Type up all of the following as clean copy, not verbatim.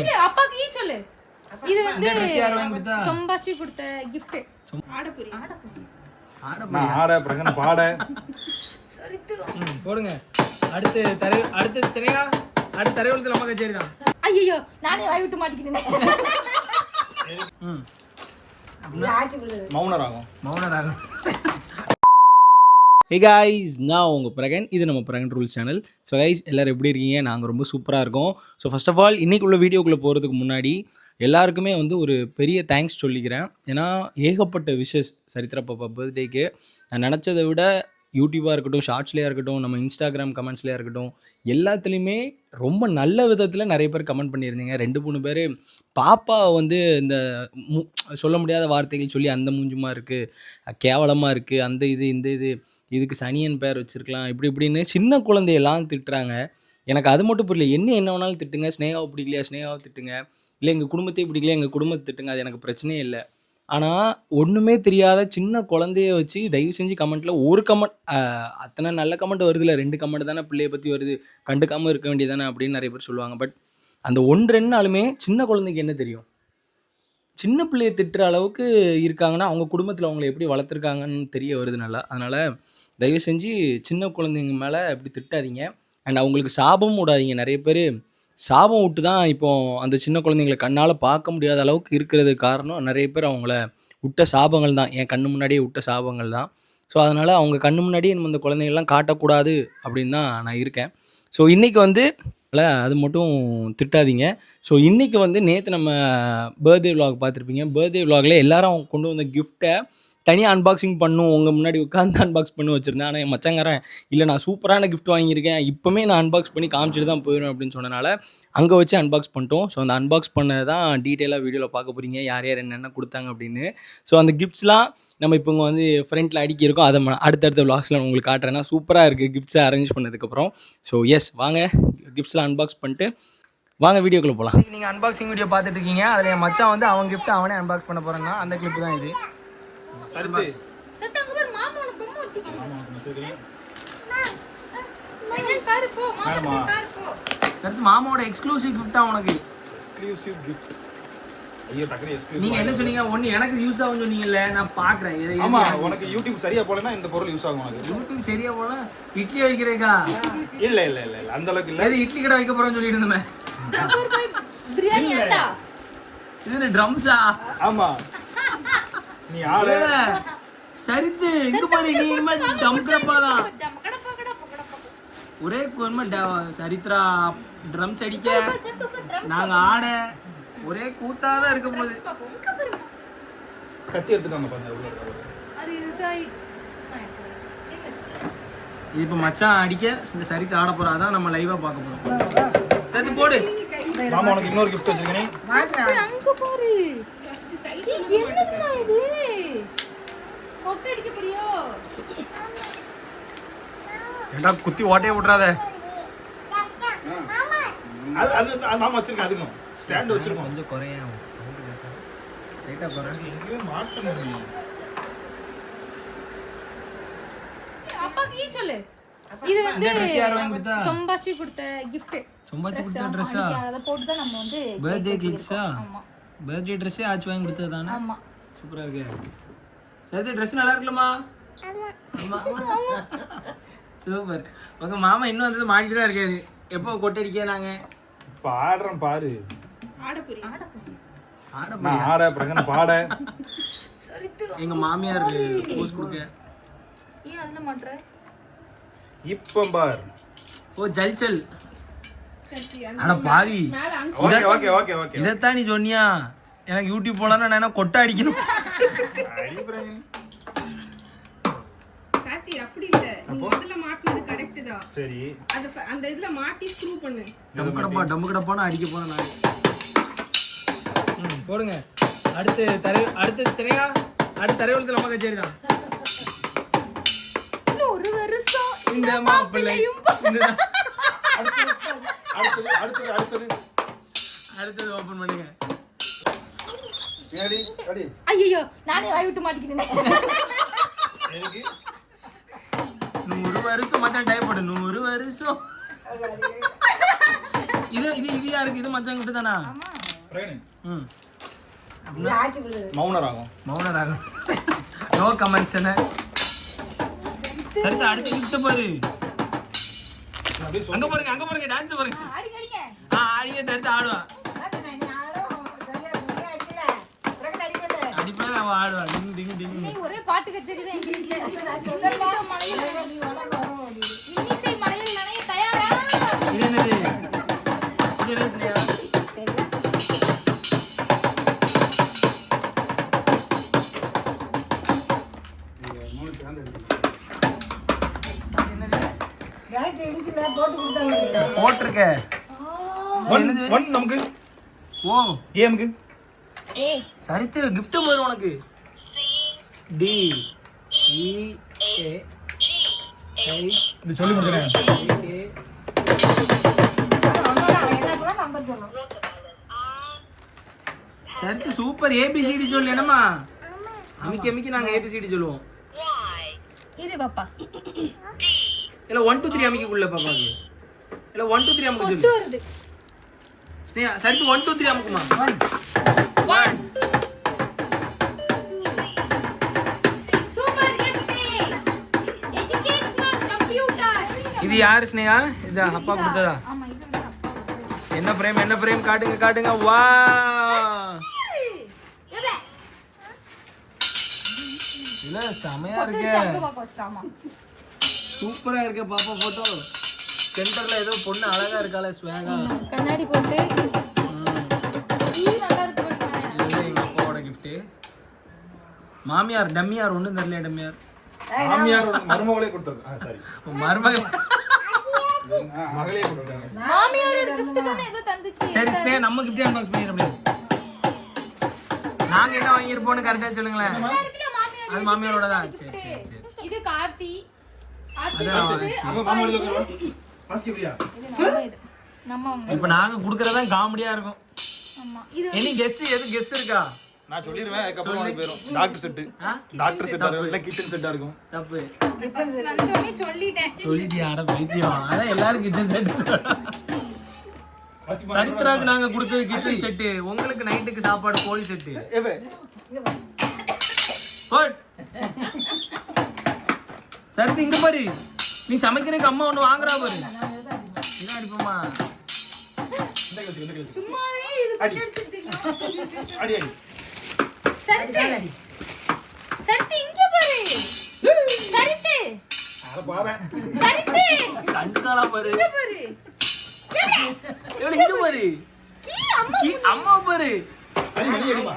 இல்ல அப்பாக்கு ஈ சொல்லு. இது வந்து சொம்பாச்சி கொடுத்த gift. ஆடபுரி. நான் ஆட பிரகன பாட. சரித்து. போடுங்க. அடுத்து சரியா? அடுத்த தரைவலத்துல நம்ம கச்சேரி தான். ஐயோ நானே வாய் விட்டு மாட்டிக்கிட்டேனே. மௌனராகம். ஹே காய்ஸ், நான் உங்கள் பிரகன். இது நம்ம Brihan rules channel. So guys, எல்லோரும் எப்படி இருக்கீங்க? நாங்கள் ரொம்ப சூப்பராக இருக்கோம். ஸோ ஃபர்ஸ்ட் ஆஃப் ஆல் இன்றைக்கி உள்ள வீடியோக்குள்ளே போகிறதுக்கு முன்னாடி எல்லாருக்குமே வந்து ஒரு பெரிய தேங்க்ஸ் சொல்லிக்கிறேன். ஏன்னா ஏகப்பட்ட விஷஸ் சரித்ரா பாப்பா பர்த்டேக்கு. நான் நினச்சதை விட யூடியூபாக இருக்கட்டும், ஷார்ட்ஸ்லேயே இருக்கட்டும், நம்ம இன்ஸ்டாகிராம் கமெண்ட்ஸ்லேயே இருக்கட்டும், எல்லாத்துலேயுமே ரொம்ப நல்ல விதத்தில் நிறைய பேர் கமெண்ட் பண்ணியிருந்தீங்க. 2-3 பேர் பாப்பா வந்து இந்த சொல்ல முடியாத வார்த்தைகள் சொல்லி அந்த மூஞ்சுமா இருக்குது, கேவலமாக இருக்குது, அந்த இந்த இதுக்கு சனியன் பேர் வச்சுருக்கலாம், இப்படின்னு சின்ன குழந்தையெல்லாம் திட்டுறாங்க. எனக்கு அது மட்டும் புரியல. என்ன வேணாலும் திட்டுங்க, ஸ்னேகாவை பிடிக்கலையா ஸ்னேகாவை திட்டுங்க, இல்லை எங்கள் குடும்பத்தையே பிடிக்கலையா எங்கள் குடும்பத்தை திட்டுங்க, அது எனக்கு பிரச்சனையே இல்லை. ஆனால் ஒன்றுமே தெரியாத சின்ன குழந்தைய வச்சு தயவு செஞ்சு கமெண்ட்டில் ஒரு கமெண்ட், அத்தனை நல்ல கமெண்ட் வருது இல்லை, 2 கமெண்ட் தானே பிள்ளையை பற்றி வருது, கண்டுக்காமல் இருக்க வேண்டியதானே அப்படின்னு நிறைய பேர் சொல்லுவாங்க. பட் அந்த 1-2 நாளுமே சின்ன குழந்தைக்கு என்ன தெரியும்? சின்ன பிள்ளையை திட்டுற அளவுக்கு இருக்காங்கன்னா அவங்க குடும்பத்தில் அவங்கள எப்படி வளர்த்துருக்காங்கன்னு தெரிய வருது நல்லா. அதனால் தயவு செஞ்சு சின்ன குழந்தைங்க மேலே இப்படி திட்டாதீங்க. அண்ட் அவங்களுக்கு சாபமும் விடாதீங்க. நிறைய பேர் சாபம் விட்டு தான் இப்போது அந்த சின்ன குழந்தைங்களை கண்ணால் பார்க்க முடியாத அளவுக்கு இருக்கிறது காரணம் நிறைய பேர் அவங்கள விட்ட சாபங்கள் தான், என் கண்ணு முன்னாடியே விட்ட சாபங்கள் தான். ஸோ அதனால் அவங்க கண்ணு முன்னாடியே நம்ம இந்த குழந்தைங்கள்லாம் காட்டக்கூடாது அப்படின்னு தான் நான் இருக்கேன். ஸோ இன்றைக்கி வந்து அது மட்டும் திட்டாதீங்க. ஸோ இன்றைக்கி வந்து நேற்று நம்ம பர்த்டே விலாக் பார்த்துருப்பீங்க. பர்த்டே விலாகில் எல்லாரும் கொண்டு வந்த கிஃப்ட்டை தனியாக அன்பாக்சிங் பண்ணும், உங்கள் முன்னாடி உட்காந்து அன்பாக்ஸ் பண்ணி வச்சுருந்தேன். ஆனால் என் மச்சங்காரன் இல்லை நான் சூப்பரான கிஃப்ட் வாங்கியிருக்கேன், இப்போமே நான் அன்பாக்ஸ் பண்ணி காமிச்சிட்டு தான் போயிடும் அப்படின்னு சொன்னனால அங்கே வச்சு அன்பாக்ஸ் பண்ணிட்டோம். ஸோ அந்த அன்பாக்ஸ் பண்ண தான் டீட்டெயிலாக வீடியோவில் பார்க்க போகிறீங்க, யார் யார் என்னென்ன கொடுத்தாங்க அப்படின்னு. ஸோ அந்த கிஃப்ட்ஸ்லாம் நம்ம இப்போ வந்து ஃப்ரண்ட்டில் அடுக்கியிருக்கோம், அதை அடுத்தடுத்த விலாக்ஸில் உங்களுக்கு காட்டுறேன்னா சூப்பராக இருக்குது கிஃப்ட்ஸை அரேஞ்ச் பண்ணதுக்கப்புறம். ஸோ எஸ், வாங்க கிஃப்ட்ஸ்லாம் அன்பாக்ஸ் பண்ணிட்டு வாங்க வீடியோக்குள்ளே போகலாம். நீங்கள் அன்பாக்சிங் வீடியோ பார்த்துட்டு இருக்கீங்க, அதில் என் மச்சான் வந்து அவன் கிஃப்ட்டை அவனே அன்பாக்ஸ் பண்ண போகிறான்னா அந்த கிளிப்பு தான் இது. சரித்து தத்தங்க பேர் மாமா உனக்கு பொம்மை வச்சிருக்காங்க. மாமா வச்சிருக்கீங்க. நான் பாரு போ, மாமா பாரு போ. சரி, மாமாவோட எக்ஸ்க்ளூசிவ் கிஃப்ட்டா உனக்கு. Exclusive gift. ஐயோ டக்கனே எக்ஸ்க்ளூசிவ். நீங்க என்ன சொன்னீங்க? ஒன்னு எனக்கு யூஸ் ஆகும் சொன்னீங்கல்ல, நான் பாக்குறேன். ஆமா, உனக்கு யூடியூப் சரியா போலனா இந்த பொருள் யூஸ் ஆகும் உனக்கு. யூடியூப் சரியா போல இட்லி வைக்கிறேக்கா? இல்ல அந்த அளவுக்கு இல்ல. இது இட்லி கடை வைக்க போறேன்னு சொல்லிட்டு இருந்தேன். தபூர் போய் பிரியாணி ஆண்டா. இது ட்ரம்ஸா? ஆமா. நீ ஆளு சரித்து இங்க பாரு, நீ இனிமே டம்கடப்பா தான். ஒரே கோன்ம சரித்ரா ட்ரம்ஸ் அடிக்க, நாங்க ஆட, ஒரே கூத்தா தான் இருக்க போகுது. கத்தி எடுத்துட்டாங்க பாருங்க உள்ள. அது இதுதாய். இப்போ மச்சான் அடிக்க இந்த சரித்து ஆட போறா, அதான் நம்ம லைவா பார்க்க போறோம். சரித்து போடு. மாமா உனக்கு இன்னொரு gift வச்சிருக்கேன். அங்க பாரு. என்னதுமா இது? கொட்டை அடிக்க போறியோ? ஏண்டா குத்தி ஓட்டையே விட்றாத. அது மாமா வச்சிருக்கேன், அதுக்கும் ஸ்டாண்ட் வச்சிருக்கோம். கொஞ்சம் குறையா சவுண்ட் கேட்க ரைட்டா குறை. எங்கேயோ மாட்டணும் நீ. அப்பாக்கு ஈ சொல்லு. இது வந்து சொம்பாச்சி கொடுத்த gift. சொம்பாச்சி கொடுத்த ட்ரெஸ்ஸா? அத போட்டு தான் நம்ம வந்து பர்த்டே கிளிக்ஸா? ஆமா, பர்த்டே ட்ரெஸ்ஸே ஆச்சு வாங்கி கொடுத்தது தானே? ஆமா. சூப்பரா இருக்கு. சரி, ட்ரெஸ் நல்லா இருக்குல்லம்மா? ஆமா. சூப்பர். உங்க மாமா இன்னும் வந்து மாட்டிட்டு தான் இருக்காரு. எப்போ கொட்டை அடிக்க நாங்க இப்ப ஆடுறேன் பாரு. ஆடபுரி. நான் ஆட பிரகன பாட. சரித்து. எங்க மாமியார் போஸ் கொடுக்க. ஏன் அதுல மாட்ற? இப்போ பார். ஓ ஜல்சல். அட பாவி. ஓகே. இதத்தான் நீ சொன்னியா? எனக்கு யூடியூப் போலான்னா நான் கொட்டை அடிக்கணும். அடி பிரகன. கார்த்தி அப்படி இல்ல, நீ முதல்ல மாட்டினது கரெக்ட் தான். சரி, அந்த இதுல மாட்டி ஸ்க்ரூ பண்ணு. டம்பு கடப்பான அடிக்க போறேன் நான். போடுங்க. அடுத்து சரியா? அடுத்த தரைவலத்துல நம்ம கச்சேரி தான். ஒரு வருஷம் இந்த மாப்பிள்ளையும் அடுத்தது ஓபன் பண்ணுங்க. அடி. ஐயோ நானே வாய் விட்டு மாட்டிக்கிட்டேனே. 100 வருஷம் மச்சான் டைம் போடு. 100 வருஷம் இது யாருக்கு? இது மச்சான் கிட்ட தானா? ஆமா ம் மௌனராகம் நோ கமெண்ட்ஸ். என்ன சரிதா அடுத்த கிஃப்ட் பாரு. அங்க பாருங்க டான்ஸ் பாருங்க. அடிங்க ஆடிங்க தடுத்து ஆடுவா. அடிப்பா அவ ஆடுவா. டிங் டிங் டிங். இன்னைக்கு ஒரே பாட்டு கச்சேரி தான் எங்க வீட்ல. இன்னிசை மலையில் நனைய தயாரா? இது என்னது? இது என்ன ஸ்னேகா? போட்டிருக்க ஒன் நமக்கு ஓ கேமுக்கு ஏய் சரித்து gift வரும் உனக்கு. டி இ ஏ H இது சொல்லி முடிச்சறேன். ஏ சரித்து சூப்பர். ஏபிசிடி சொல்லு என்னம்மா? அமிக்கி நாங்க ஏபிசிடி சொல்லுவோம். இது பாப்பா இல்ல 1 2 3 அமிக்குள்ள பாப்பாக்கு. இல்ல 1 2 3 அமுக்கு கொட்டு சொல்லு. வருது. ஸ்னேகா சரித்து 1 2 3 அமுக்குமா. 1 சூப்பர் கிஃப்ட் எஜுகேஷனல் கம்ப்யூட்டர். இது யாரு ஸ்னேகா? இது அப்பா கொடுத்ததா? ஆமா இது வந்து அப்பா கொடுத்தது. என்ன ஃப்ரேம் காட்டுங்க. வா எவே இல்ல செமையா கொட்டு இருக்கு. சங்கு பாப்பா வச்சிட்டாமா. சூப்பரா இருக்கு பாப்பா போட்டோ. சென்டர்ல ஏதோ பொண்ணு அழகா இருக்காளே ஸ்வேகா. கண்ணாடி போட்டு இது நல்லா இருக்கு பாருங்க. இது எங்க அப்பாவோட gift. மாமியார் டம்மியார் ஒண்ணும் தெரியல. டம்மியார் மாமியார் மருமகளே கொடுத்தது. சரி மருமகள். மகளே கொடுத்தாங்க. மாமியாரோட gift தானே ஏதோ தந்துச்சு. சரி ஸ்னேகா நம்ம gift அன்பாக்ஸ் பண்ணிடுறோம். நாங்க என்ன வாங்கியிருப்போம்னு கரெக்டா சொல்லுங்களேன். நல்லா இருக்குல மாமியார். அது மாமியாரோட தான். சரி. இது கார்த்தி. நம்ம மாமா எழுத கரவா பாஸ்கி பிரியா. இது நம்ம இப்ப நாங்க குடுக்கறதா காமெடியா இருக்கும். ஆமா இது எனி கெஸ் இருக்கா? நான் சொல்லிடுவேன். அதுக்கப்புறம் உனக்கு போயிடும். Doctor set. டாக்டர் செட்டா இருக்கும் இல்ல கிச்சன் செட்டா இருக்கும். தப்பு வந்தோனே சொல்லிட்டேன். சொல்லிட்டியா? அட பைத்தியம். அதான் எல்லாரும் கிச்சன் செட். சரித்ராக்கு நாங்க கொடுத்தது கிச்சன் செட். உங்களுக்கு நைட்டுக்கு சாப்பாடு கோழி செட். ஏவே போட். சரித்து இங்க பாரு. நீ சமைக்கிறதுக்கு அம்மா ஒண்ணு வாங்குறா பாரு. என்ன அடிப்போமா? இந்த கழிச்சு சும்மாவே இது பிடிச்சிருக்கீங்க. அடி சரிட்டு இங்க பாரு. சரிட்டு அட பாவே சரிட்டு கண்டுக்காளா பாரு. இங்க பாரு. இங்க பாரு. அம்மா அம்மா பாரு. நீ அடிமா.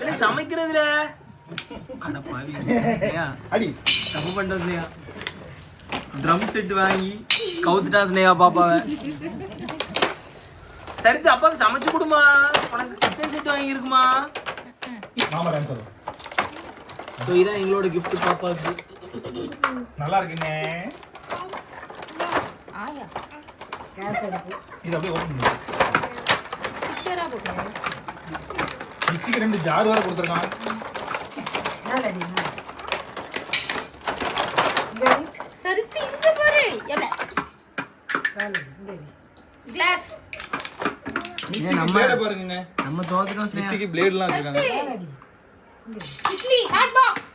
இல்ல சமைக்கிறதுல அட பாவி. ஸ்னேகா அடி தப்பு பண்ணிட்டோம் ஸ்னேகா. ட்ரம் செட் வாங்கி கவுத்துட்டா ஸ்னேகா பாப்பாவை. சரித்து அப்பாவுக்கு சமைச்சு கொடுமா. உனக்கு கிச்சன் செட் வாங்கி இருக்குமா? மாமா டான்ஸ் ஸோ இதான் எங்களோட gift பாப்பாவுக்கு. நல்லா இருக்குங்க. ஆயா இது அப்படியே ஓபன் பண்ணு. சிஸ்டரா போடுங்க. மிக்ஸிக்கு 2 ஜார் வர கொடுத்திருக்கான். சரிட்டு இங்க பாரு. எவ்வளவு கிளாஸ். மிக்ஸிக்கு பிளேட பாருங்க. நம்ம தோத்துட்டோம் ஸ்னேகா. மிக்ஸிக்கு பிளேட்லாம் வச்சிருக்காங்க. Idli hot box.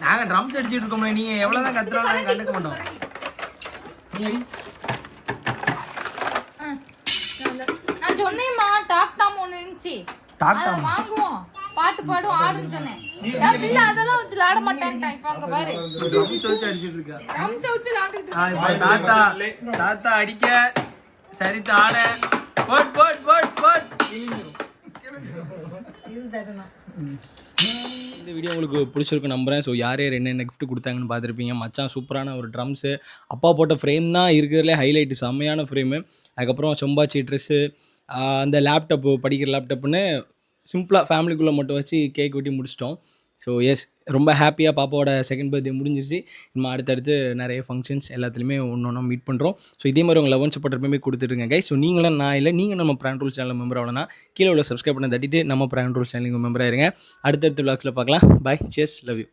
நாங்க ட்ரம்ஸ் அடிச்சிட்டு இருக்கோம்ல. நீங்க எவ்வளவுதான் கத்துறாலும் நாங்க கண்டுக்க மாட்டோம். நீ அடி. நான் சொன்னேம்மா டாக் டாம் ஒண்ணு இருந்துச்சு. டாக் அத டாம். வாங்குவோம். பாட்டு பாடும் ஆடுன்னு சொன்னேன். இல்ல அதெல்லாம் வச்சு விளையாட மாட்டேன்ட்டான். இப்ப அங்க பாரு. ட்ரம்ஸ் வச்சு அடிச்சிட்டு இருக்கா. ட்ரம்ஸ் வச்சு விளையாண்டுட்டு ஆ, இப்ப தாத்தா அடிக்க சரித்து ஆட. போட். இந்த வீடியோ உங்களுக்கு பிடிச்சிருக்கு நம்புறேன். ஸோ யார் என்னென்ன gift கொடுத்தாங்கன்னு பார்த்துருப்பீங்க. மச்சான் சூப்பரான ஒரு ட்ரம்ஸு. அப்பா போட்ட ஃப்ரேம் தான் இருக்கிறதுலே ஹைலைட்டு. செம்மையான ஃப்ரேமு. அதுக்கப்புறம் செம்பாச்சி ட்ரெஸ்ஸு, அந்த லேப்டாப்பு, படிக்கிற லேப்டாப்புன்னு சிம்பிளாக ஃபேமிலிக்குள்ளே மட்டும் வச்சு கேக் வெட்டி முடிச்சிட்டோம். ஸோ எஸ் ரொம்ப ஹாப்பியாக பாப்பாவோட செகண்ட் பர்த்டே முடிஞ்சிருச்சு. நம்ம அடுத்தடுத்து நிறைய ஃபங்க்ஷன்ஸ் எல்லாத்துலேயுமே ஒன்று மீட் பண்ணுறோம். ஸோ இதே மாதிரி உங்கள் லவ் அண்ட் சப்போர்ட் எப்பவுமே கொடுத்துருங்க கைஸ். ஸோ நீங்களும் நான் இல்லை, நீங்கள் நம்ம பிராண்ட் ரூல்ஸ் சேனல் மெம்பர் ஆகணும்னா கீழே உள்ள சப்ஸ்கிரைப் பண்ண தட்டிட்டு நம்ம பிராண்ட் ரூல்ஸ் சேனல் மெம்பர் ஆயிருங்க. அடுத்தடுத்த விளாக்ஸில் பார்க்கலாம். பாய், சியர்ஸ், லவ் யூ.